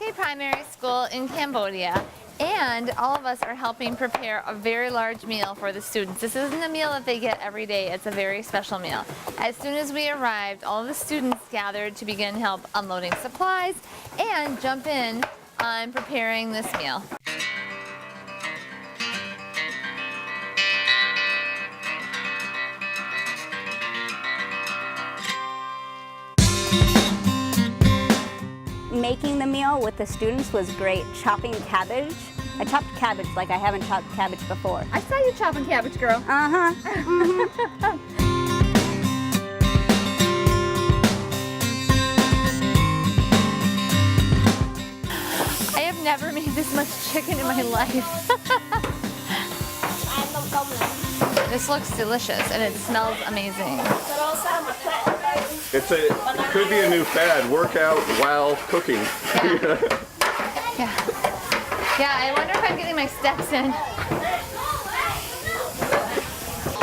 Happi Primary School in Cambodia, and all of us are helping prepare a very large meal for the students. This isn't a meal that they get every day, it's a very special meal. As soon as we arrived, all of the students gathered to begin help unloading supplies and jump in on preparing this meal. Making the meal with the students was great. Chopping cabbage. I chopped cabbage like I haven't chopped cabbage before. I saw you chopping cabbage, girl. Uh-huh. I have never made this much chicken in my life. This looks delicious and it smells amazing. It could be a new fad, workout while cooking. Yeah. Yeah, I wonder if I'm getting my steps in.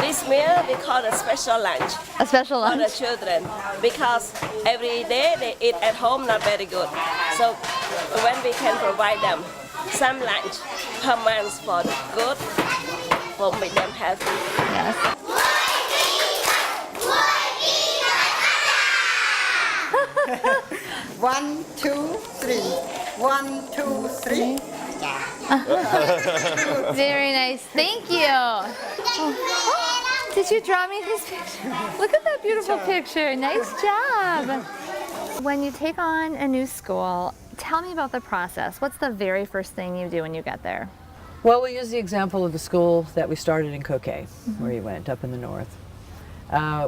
This meal we call a special lunch. A special lunch? For the children, because every day they eat at home not very good. So when we can provide them some lunch per month for good, will make them healthy. Yes. One, two, three. 1, 2, 3. Very nice. Thank you. Oh, did you draw me this picture? Look at that beautiful picture. Nice job. When you take on a new school, tell me about the process. What's the very first thing you do when you get there? Well, we'll use the example of the school that we started in Kokay, where you went, up in the north.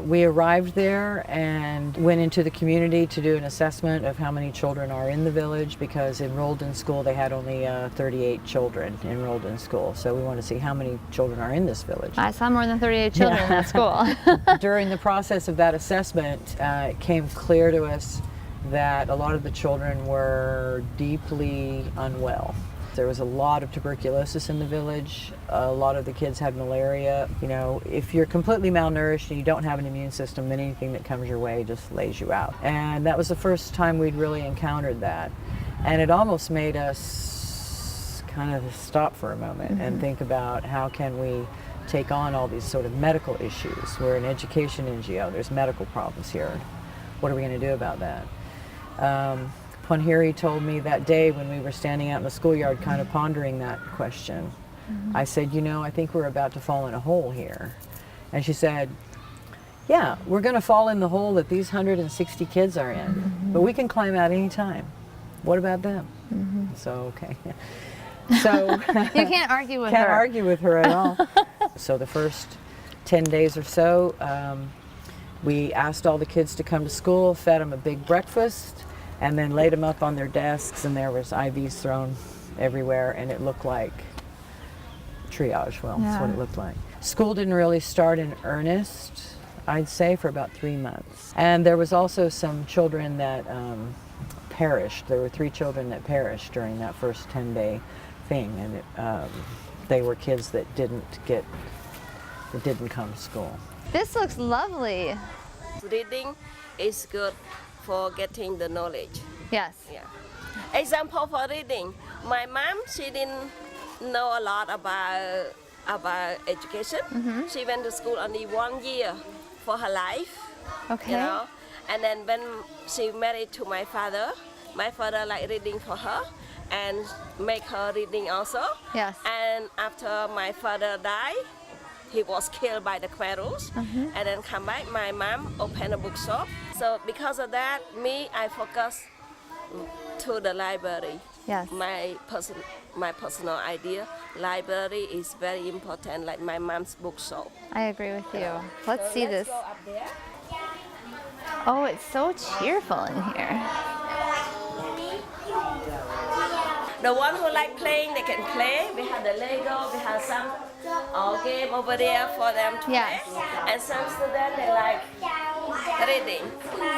We arrived there and went into the community to do an assessment of how many children are in the village, because enrolled in school they had only 38 children enrolled in school. So we want to see how many children are in this village. I saw more than 38 children in that school. During the process of that assessment, it came clear to us that a lot of the children were deeply unwell. There was a lot of tuberculosis in the village. A lot of the kids had malaria. You know, if you're completely malnourished and you don't have an immune system, then anything that comes your way just lays you out. And that was the first time we'd really encountered that. And it almost made us kind of stop for a moment and think about how can we take on all these sort of medical issues. We're an education NGO. There's medical problems here. What are we going to do about that? Ponheary told me that day when we were standing out in the schoolyard kind of pondering that question. I said, you know, I think we're about to fall in a hole here. And she said, yeah, we're going to fall in the hole that these 160 kids are in, but we can climb out any time. What about them? So, okay. So You can't argue with her. Can't argue with her at all. So the first 10 days or so, we asked all the kids to come to school, fed them a big breakfast, and then laid them up on their desks, and there was IVs thrown everywhere, and it looked like triage. Well, that's what it looked like. School didn't really start in earnest, I'd say, for about 3 months. And there was also some children that perished. There were 3 children that perished during that first 10-day thing, and they were kids that didn't come to school. This looks lovely. Reading is good for getting the knowledge. Yes. Yeah. Example for reading. My mom, she didn't know a lot about education. She went to school only 1 year for her life. Okay. You know? And then when she married to my father like reading for her and make her reading also. Yes. And after my father died, he was killed by the Querus, and then come back, my mom opened a bookshop. So because of that, I focus to the library. Yes. My personal idea, library is very important, like my mom's bookshop. I agree with you. Let's see this. Go up there. Oh, it's so cheerful in here. The one who like playing, they can play. We have the Lego, we have some game over there for them to play. And some students, they like reading.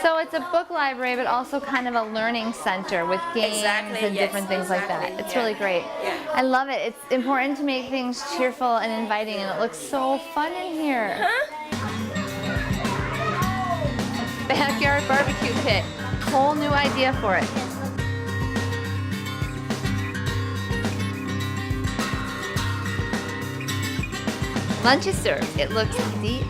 So it's a book library, but also kind of a learning center with games and different things like that. It's really great. Yeah. I love it. It's important to make things cheerful and inviting, and it looks so fun in here. Backyard barbecue pit. Whole new idea for it. Lunch is served. It looks delicious.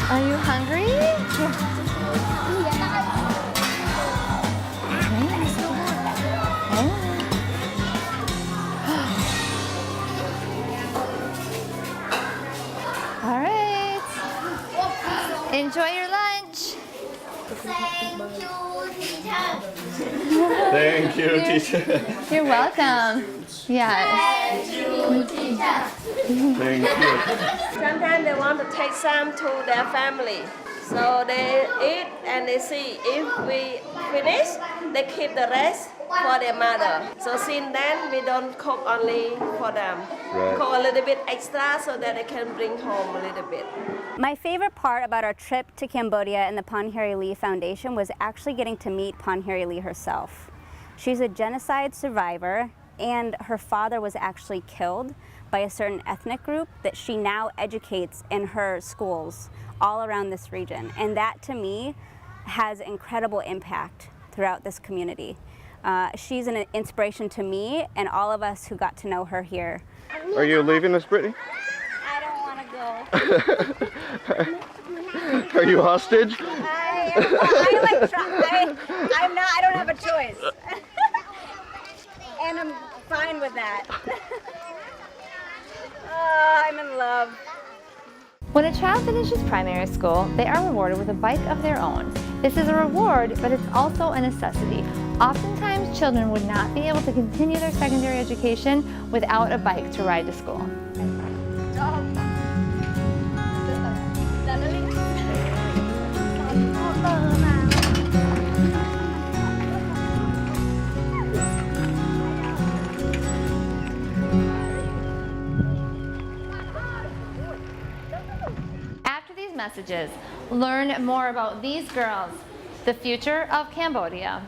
Are you hungry? All right. Enjoy your lunch. Thank you, teacher. You're welcome. Yes. Thank you. Sometimes they want to take some to their family. So they eat and they see if we finish, they keep the rest for their mother. So since then, we don't cook only for them. Right. Cook a little bit extra so that they can bring home a little bit. My favorite part about our trip to Cambodia and the Ponheary Ly Foundation was actually getting to meet Ponheary Ly herself. She's a genocide survivor, and her father was actually killed by a certain ethnic group that she now educates in her schools all around this region. And that, to me, has incredible impact throughout this community. She's an inspiration to me and all of us who got to know her here. Are you leaving us, Brittany? I don't want to go. Are you hostage? I don't have a choice. And I'm fine with that. Oh, I'm in love. When a child finishes primary school, they are rewarded with a bike of their own. This is a reward, but it's also a necessity. Oftentimes, children would not be able to continue their secondary education without a bike to ride to school. After these messages, learn more about these girls, the future of Cambodia.